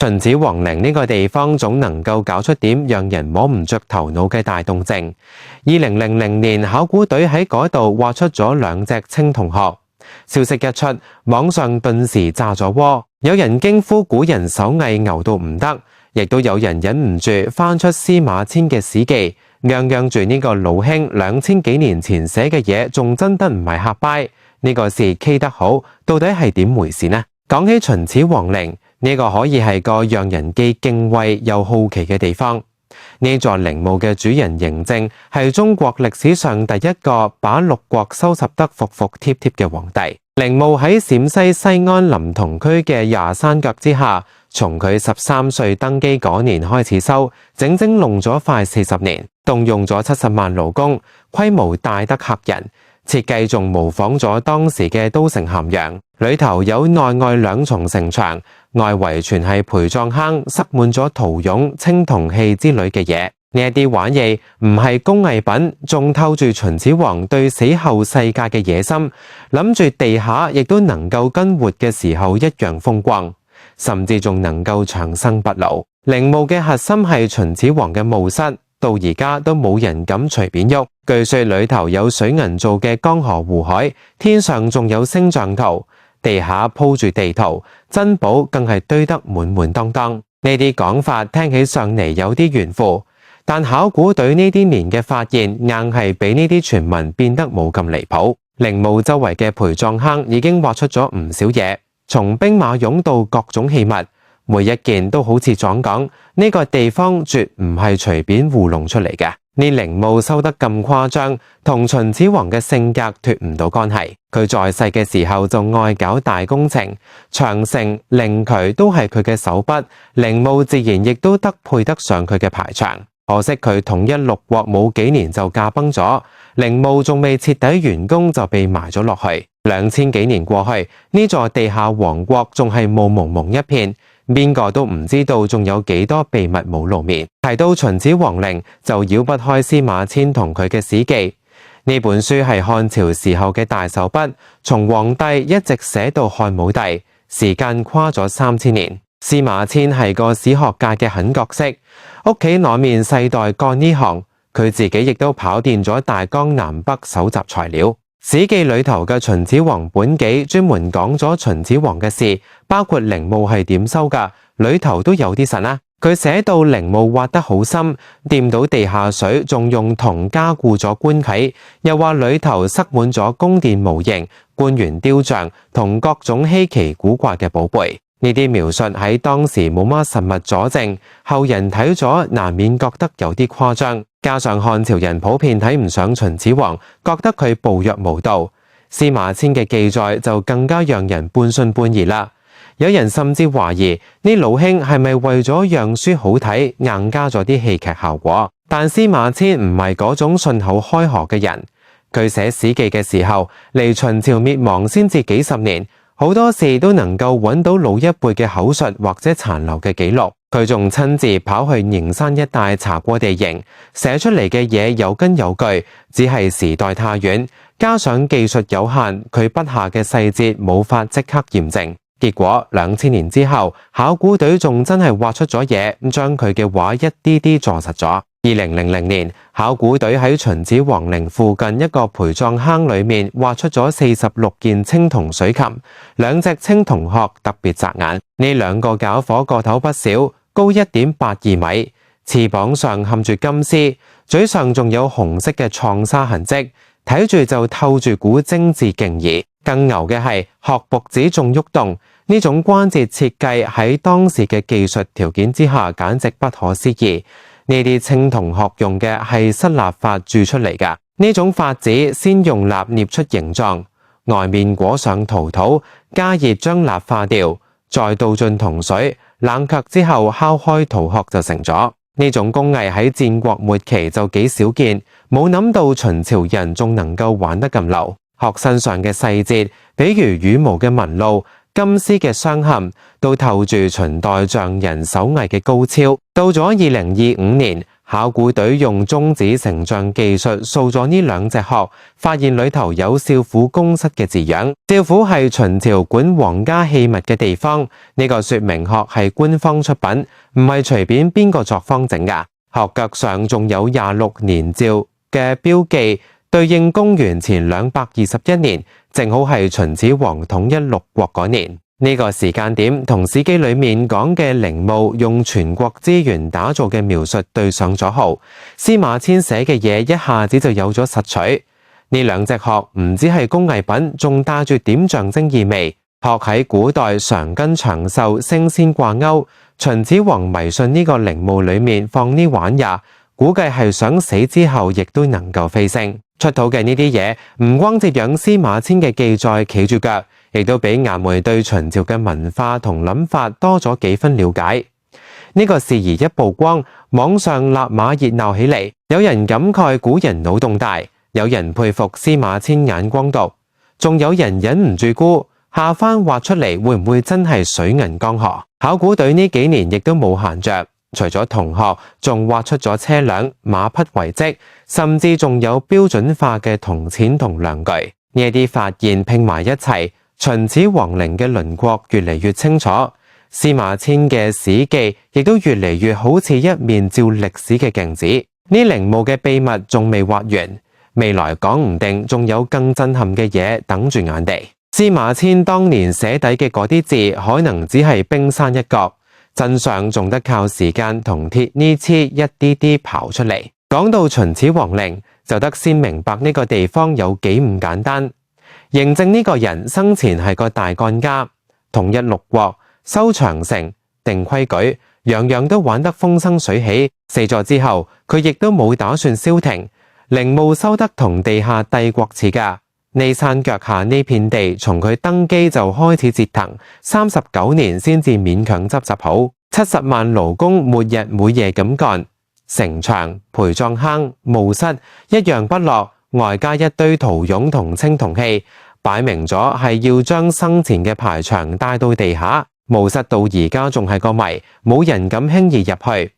秦始皇陵呢個地方總能夠搞出點讓人摸唔着頭腦嘅大動靜。2000年，考古隊喺嗰度挖出咗2隻青銅殼，消息一出，網上頓時炸咗鍋，有人驚呼古人手藝牛到唔得，亦都有人忍唔住翻出司馬遷嘅史記，嚷住呢個老兄2000幾年前寫嘅嘢仲真得唔係瞎掰，呢個事 K 得好，到底係點回事呢？講起秦始皇陵，呢個可以係個讓人既敬畏又好奇嘅地方。呢座陵墓嘅主人嬴政係中國歷史上第一個把六國收拾得服服帖帖嘅皇帝。陵墓喺陝西西安臨潼區嘅亞山腳之下，從佢13歲登基嗰年開始修，整弄咗快40年，動用咗70萬勞工，規模大得嚇人。設計仲模仿咗當時嘅都城咸陽，裏頭有內外2重城牆，外圍全係陪葬坑，塞滿咗陶俑、青銅器之類嘅嘢。呢一啲玩意唔係工藝品，仲透住秦始皇對死後世界嘅野心，諗住地下亦都能夠跟活嘅時候一樣風光，甚至仲能夠長生不老。陵墓嘅核心係秦始皇嘅墓室，到而家都冇人敢隨便喐。據說裏頭有水銀做嘅江河湖海，天上仲有星象圖，地下鋪住地圖，珍寶更係堆得滿滿當當。呢啲講法聽起上嚟有啲玄乎，但考古隊呢啲年嘅發現硬係比呢啲傳聞變得冇咁離譜。陵墓周圍嘅陪葬坑已經挖出咗唔少嘢，從兵馬俑到各種器物，每一件都好似撞講呢個地方絕唔係隨便糊弄出嚟嘅。呢陵墓收得咁誇張，同秦始皇嘅性格脫唔到關係。佢在世嘅時候就愛搞大工程，長城、靈渠都係佢嘅手筆，陵墓自然亦都得配得上佢嘅排場。可惜佢統一六國冇幾年就駕崩咗，陵墓仲未徹底完工就被埋咗落去。2000幾年過去，呢座地下王國仲係霧濛濛一片，邊個都唔知道仲有幾多秘密冇露面。提到秦始皇陵，就繞不開司馬遷同佢嘅史記。呢本書係漢朝時候嘅大手筆，從黃帝一直寫到漢武帝，時間跨咗3000年。司馬遷係個史學界嘅狠角色，屋企裏面世代幹呢行，佢自己亦都跑遍咗大江南北搜集材料。史記裏頭嘅秦始皇本紀專門講咗秦始皇嘅事，包括陵墓係點修噶，裏頭都有啲神啊。佢寫到陵墓挖得好深，掂到地下水，仲用銅加固咗棺楫，又話裏頭塞滿咗宮殿模型、官員雕像同各種稀奇古怪嘅寶貝。呢啲描述喺當時冇乜實物佐證，後人睇咗難免覺得有啲誇張。加上漢朝人普遍睇唔上秦始皇，覺得佢暴虐無道，司馬遷嘅記載就更加讓人半信半疑啦。有人甚至懷疑呢老兄係咪為咗讓書好睇，硬加咗啲戲劇效果。但司馬遷唔係嗰種信口開河嘅人，佢寫史記嘅時候，離秦朝滅亡先至幾十年。好多事都能夠揾到老一輩嘅口述或者殘留嘅記錄，佢仲親自跑去營山一帶查過地形，寫出嚟嘅嘢有根有據，只係時代太遠，加上技術有限，佢筆下嘅細節冇法即刻驗證。結果2000年之後，考古隊仲真係挖出咗嘢，將佢嘅話一啲啲坐實咗。2000年，考古隊喺秦始皇陵附近一個陪葬坑裏面挖出咗46件青銅水琴，2隻青銅殼特別扎眼。呢2個搞火個頭不小，高1.82米，翅膀上嵌住金絲，嘴上仲有紅色嘅創沙痕跡，睇住就透住股精緻勁意。更牛嘅係殼脖子仲喐動，呢種關節設計喺當時嘅技術條件之下簡直不可思議。呢啲青銅殼用嘅係失蠟法鑄出嚟㗎，呢種法子先用蠟捏出形狀，外面裹上陶土，加熱將蠟化掉，再倒進銅水，冷卻之後敲開陶殼就成咗。呢種工藝喺戰國末期就幾少見，冇諗到秦朝人仲能夠玩得咁流。殼身上嘅細節，比如羽毛嘅紋路、金絲嘅鑲嵌，都透住秦代匠人手藝嘅高超。到咗2025年，考古隊用中子成像技術掃咗呢兩隻殼，發現裏頭有少府宮室嘅字樣。少府係秦朝管皇家器物嘅地方，呢個說明殼係官方出品，唔係隨便邊個作坊整㗎。殼腳上仲有26年詔嘅標記，對應公元前221年，正好係秦始皇統一六國嗰年。呢個時間點同《史記》裏面講嘅陵墓用全國資源打造嘅描述對上咗號，司馬遷寫嘅嘢一下子就有咗實取。呢兩隻殼唔止係工藝品，仲帶住點象徵意味。殼喺古代常跟長壽、升仙掛鈎，秦始皇迷信呢個陵墓裏面放呢玩意，估計係想死之後亦都能夠飛升。出土嘅呢啲嘢唔光接壤司馬遷嘅記載企住腳，亦都俾顏回對秦朝嘅文化同諗法多咗幾分了解。呢個事宜一曝光，網上立馬熱鬧起嚟，有人感慨古人腦洞大，有人佩服司馬遷眼光毒，仲有人忍唔住估下番挖出嚟會唔會真係水銀江河。考古隊呢幾年亦都冇閒着，除咗銅殼，仲挖出咗車輛、馬匹遺跡，甚至仲有標準化嘅銅錢同量具。呢啲發現拼埋一齊，秦始皇陵嘅輪廓越嚟越清楚，司馬遷嘅史記亦都越嚟越好似一面照歷史嘅鏡子。呢陵墓嘅秘密仲未挖完，未來講唔定仲有更震撼嘅嘢等住眼地。司馬遷當年寫底嘅嗰啲字可能只係冰山一角，真相仲得靠時間同鐵呢黐一啲啲刨出嚟。講到秦始皇陵，就得先明白呢個地方有幾唔簡單。嬴政呢個人生前係個大幹家，統一六國、修長城、定規矩，樣樣都玩得風生水起。死咗之後，佢亦都冇打算消停，陵墓修得同地下帝國似㗎。呢山腳下呢片地，從佢登基就開始折騰，39年先至勉強執好。70萬勞工沒日沒夜咁幹，城牆、陪葬坑、墓室一樣不落，外加一堆陶俑同青銅器，擺明咗係要將生前嘅排場帶到地下。墓室到而家仲係個謎，冇人敢輕易入去。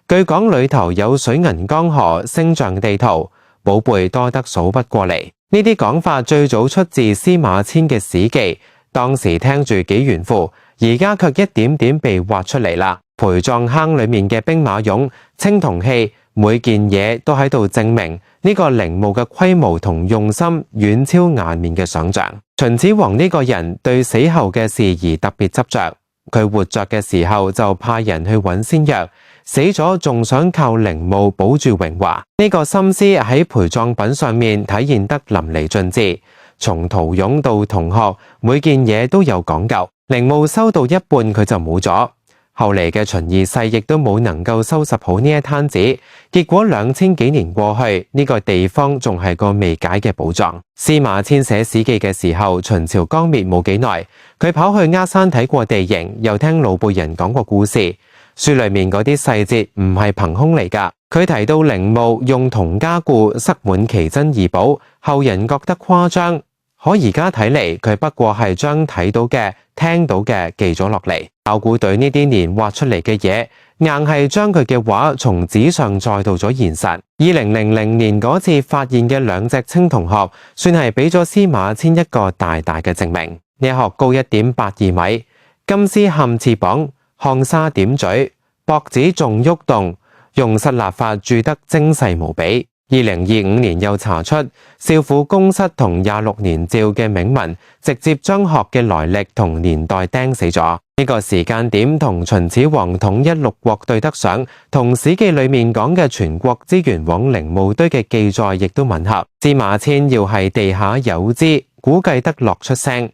據講裏頭有水銀江河、星象地圖，寶貝多得數不過嚟。呢啲講法最早出自司馬遷嘅史記，當時聽住幾炫富，而家卻一點點被挖出嚟啦。陪葬坑裏面嘅兵馬俑、青銅器，每件嘢都喺度證明呢個陵墓嘅規模同用心遠超眼面嘅想象。秦始皇呢個人對死後嘅事宜特別執着，佢活着嘅時候就派人去揾仙藥，死咗仲想靠陵墓保住榮華。呢個心思喺陪葬品上面體現得淋漓盡致，從陶俑到銅殼，每件嘢都有講究。陵墓修到一半佢就冇咗。後嚟嘅秦二世亦都冇能夠收拾好呢一攤子，結果2000幾年過去，呢個地方仲係個未解嘅寶藏。司馬遷寫史記嘅時候，秦朝剛滅冇幾耐，佢跑去鴉山睇過地形，又聽老輩人講過故事，書裏面嗰啲細節唔係憑空嚟㗎。佢提到陵墓用銅加固，塞滿奇珍異寶，後人覺得誇張，可而家睇嚟，佢不過係將睇到嘅、聽到嘅記咗落嚟。考古隊呢啲年挖出嚟嘅嘢，硬係將佢嘅話從紙上載到咗現實。2000年嗰次發現嘅兩隻青銅殼，算係俾咗司馬遷一個大大嘅證明。呢殼高1.82米，金絲嵌翅膀，漢沙點嘴，脖子仲喐動，用失蠟法鑄得精細無比。2025年又查出少府宮室同26年詔嘅銘文，直接將殼嘅來歷同年代釘死咗。呢個時間點同秦始皇統一六國對得上，同史記裏面講嘅全國資源往陵墓堆嘅記載亦都吻合。司馬遷要係地下有知，估計得落出聲。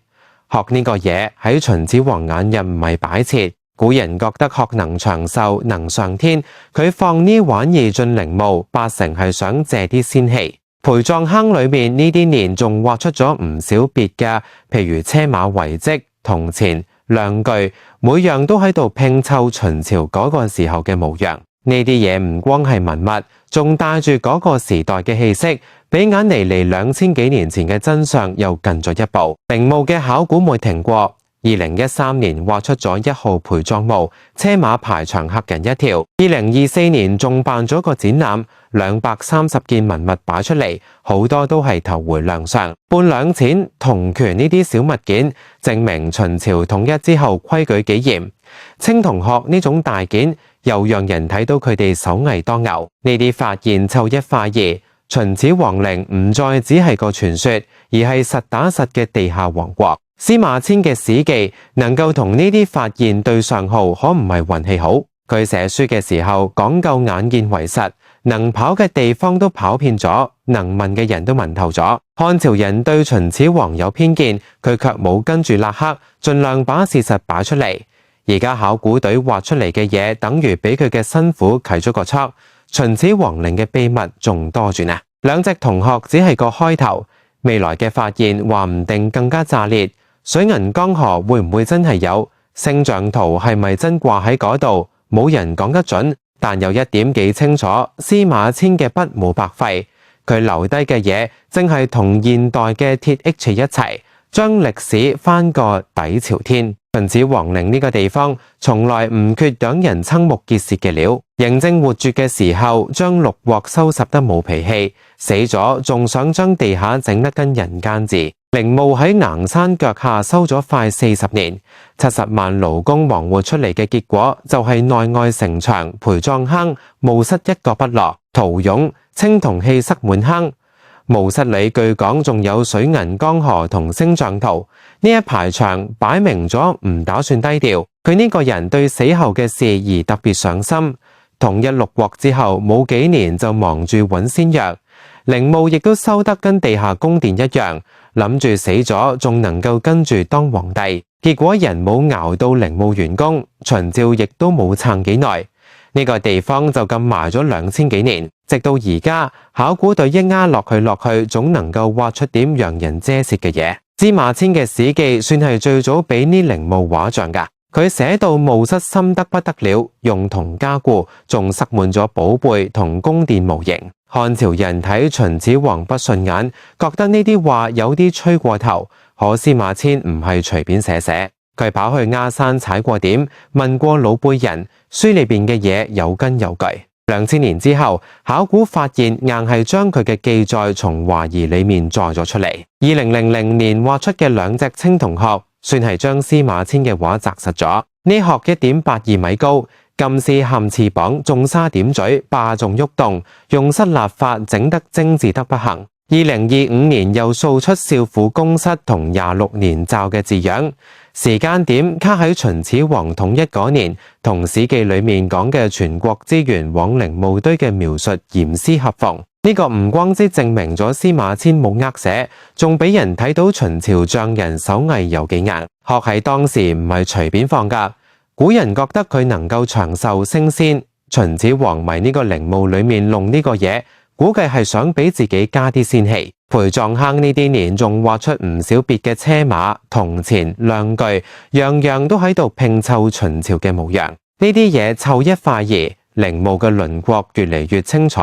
殼呢個嘢喺秦始皇眼入唔係擺設。古人覺得殼能長壽能上天，佢放呢玩意進陵墓，8成係想借啲仙氣。陪葬坑裏面呢啲年仲挖出咗唔少別嘅，譬如車馬遺跡、銅錢、量具，每樣都喺度拼湊秦朝嗰個時候嘅模樣。呢啲嘢唔光係文物，仲帶住嗰個時代嘅氣息，比眼嚟2000幾年前嘅真相又近咗一步。陵墓嘅考古冇停過。2013年畫出咗1號陪葬墓，車馬排場嚇人一跳。2024年仲辦咗個展覽，230件文物擺出嚟，好多都係頭回亮相。半兩錢、銅權呢啲小物件，證明秦朝統一之後規矩幾嚴。青銅殼呢種大件，又讓人睇到佢哋手藝當牛。呢啲發現湊一化二，秦始皇陵唔再只係個傳說，而係實打實嘅地下王國。司馬遷嘅史記能夠同呢啲發現對上號，可唔係運氣好？佢寫書嘅時候講究眼見為實，能跑嘅地方都跑遍咗，能問嘅人都問透咗。漢朝人對秦始皇有偏見，佢卻冇跟住勒黑，盡量把事實擺出嚟。而家考古隊挖出嚟嘅嘢，等於俾佢嘅辛苦啟咗個戳。秦始皇陵嘅秘密仲多住呢。兩隻銅殼只係個開頭，未來嘅發現話唔定更加炸裂。水銀江河會唔會真係有？星象圖係咪真掛喺嗰度？冇人講得準，但有一點幾清楚，司馬遷嘅筆冇白費，佢留低嘅嘢正係同現代嘅鐵 H 一齊，將歷史翻個底朝天。秦始皇陵呢個地方從來唔缺讓人瞠目結舌嘅料。嬴政活絕嘅時候，將六國收拾得冇脾氣，死咗仲想將地下整得跟人間字。陵墓喺鶯山腳下收咗快40年，70萬勞工忙活出嚟嘅結果就係內外城牆、陪葬坑、墓室一個不落，陶俑、青銅器塞滿坑。墓室裏據講仲有水銀江河同星象圖，呢一排場擺明咗唔打算低調。佢呢個人對死後嘅事而特別上心。統一六國之後冇幾年就忙住揾仙藥，陵墓亦都收得跟地下宮殿一樣，諗住死咗仲能夠跟住當皇帝。結果人冇熬到陵墓完工，秦朝亦都冇撐幾耐，呢個地方就咁埋咗2000幾年，直到而家考古隊一壓落去，總能夠挖出點讓人嗟舌嘅嘢。司馬遷嘅史記算係最早俾呢陵墓畫像㗎。佢寫到墓室深得不得了，用銅加固，仲塞滿咗寶貝同宮殿模型。漢朝人睇秦始皇不順眼，覺得呢啲話有啲吹過頭。可司馬遷唔係隨便寫，佢跑去鴉山踩過點，問過老輩人，書裏邊嘅嘢有根有據。2000年之後，考古發現硬係將佢嘅記載從懷疑裏面載咗出嚟。2000年挖出嘅2隻青銅殼，算係將司馬遷嘅話砸實咗。呢殼1.82米高，金絲嵌翅膀，重紗點嘴，霸仲喐動，用失立法整得精緻得不行。2025年又掃出少府宮室同26年罩嘅字樣，時間點卡喺秦始皇統一嗰年，同史記裏面講嘅全國資源往陵墓堆嘅描述嚴絲合縫。呢個唔光之證明咗司馬遷冇呃寫，仲俾人睇到秦朝匠人手藝有幾硬。殼喺當時唔係隨便放噶，古人覺得佢能夠長壽升仙，秦始皇迷呢個陵墓裏面弄呢個嘢，估計係想俾自己加啲仙氣。陪葬坑呢啲年仲挖出唔少別嘅車馬、銅錢、量具，樣樣都喺度拼湊秦朝嘅模樣。呢啲嘢湊一化二，陵墓嘅輪廓越嚟越清楚，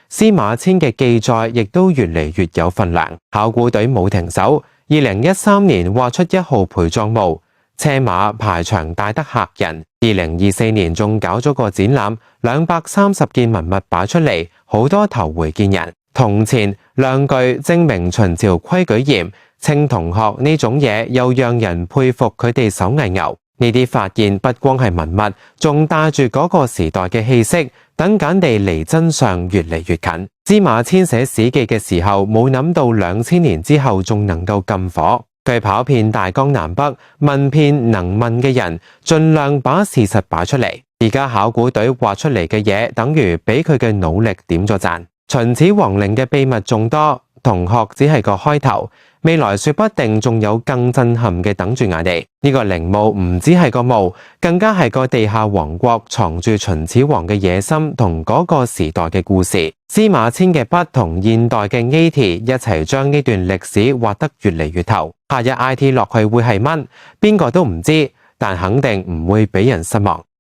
司馬遷嘅記載亦都越嚟越有分量。考古隊冇停手，2013年挖出1號陪葬墓，車馬排場大得嚇人。2024年仲搞咗個展覽，230件文物擺出嚟，好多頭回見人。銅錢、量具證明秦朝規矩嚴，青銅殼呢種嘢又讓人佩服佢哋手藝牛。呢啲發現不光係文物，仲帶住嗰個時代嘅氣息，等緊地離真相越嚟越近。司馬遷寫史記嘅時候，冇諗到2000年之後仲能夠咁火。佢跑遍大江南北，問遍能問嘅人，盡量把事實擺出嚟。而家考古隊挖出嚟嘅嘢，等於俾佢嘅努力點咗讚。秦始皇陵嘅秘密仲多，銅殼只係個開頭，未來說不定仲有更震撼嘅等住眼哋。呢個陵墓唔只係個墓，更加係個地下王國，藏住秦始皇嘅野心同嗰個時代嘅故事。司馬遷嘅筆同現代嘅 IT 一齊將呢段歷史畫得越嚟越透。下日 IT 落去會係乜？邊個都唔知，但肯定唔會俾人失望。